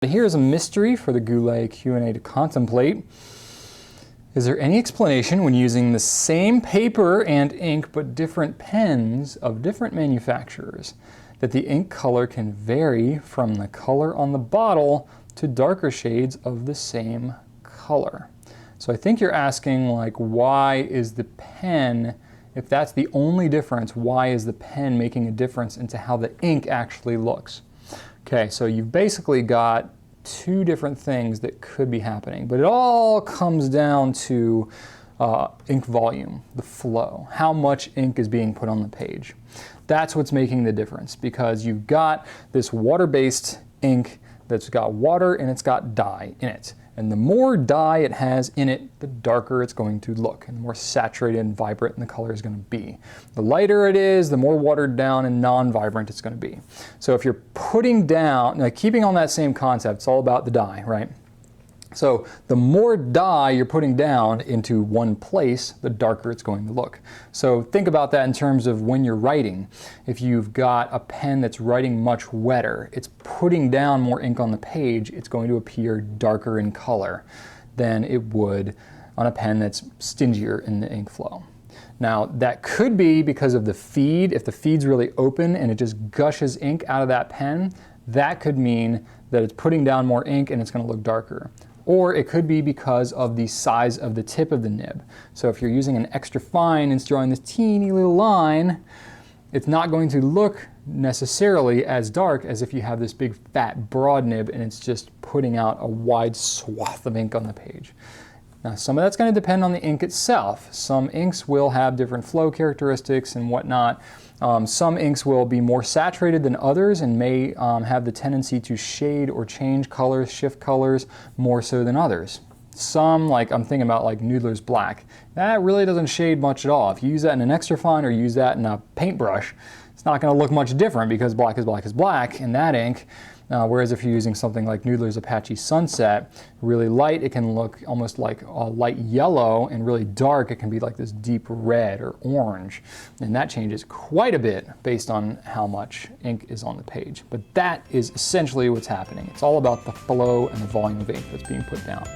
Here's a mystery for the Goulet Q&A to contemplate. Is there any explanation when using the same paper and ink but different pens of different manufacturers that the ink color can vary from the color on the bottle to darker shades of the same color? So I think you're asking, like, why is the pen, if that's the only difference, why is the pen making a difference into how the ink actually looks? Okay, so you've basically got two different things that could be happening, but it all comes down to ink volume, the flow, how much ink is being put on the page. That's what's making the difference, because you've got this water-based ink that's got water and it's got dye in it. And the more dye it has in it, the darker it's going to look, and the more saturated and vibrant the color is going to be. The lighter it is, the more watered down and non-vibrant it's going to be. So if you're putting down, like keeping on that same concept, it's all about the dye, right? So the more dye you're putting down into one place, the darker it's going to look. So think about that in terms of when you're writing. If you've got a pen that's writing much wetter, it's putting down more ink on the page, it's going to appear darker in color than it would on a pen that's stingier in the ink flow. Now, that could be because of the feed. If the feed's really open and it just gushes ink out of that pen, that could mean that it's putting down more ink and it's going to look darker. Or it could be because of the size of the tip of the nib. So if you're using an extra fine and it's drawing this teeny little line, it's not going to look necessarily as dark as if you have this big fat broad nib and it's just putting out a wide swath of ink on the page. Now, some of that's going to depend on the ink itself. Some inks will have different flow characteristics and whatnot. Some inks will be more saturated than others and may have the tendency to shade or change colors, shift colors more so than others. Some, like I'm thinking about like Noodler's Black, that really doesn't shade much at all. If you use that in an extra fine or use that in a paintbrush, it's not going to look much different because black is black is black in that ink. Whereas if you're using something like Noodler's Apache Sunset, really light, it can look almost like a light yellow, and really dark, it can be like this deep red or orange. And that changes quite a bit based on how much ink is on the page. But that is essentially what's happening. It's all about the flow and the volume of ink that's being put down.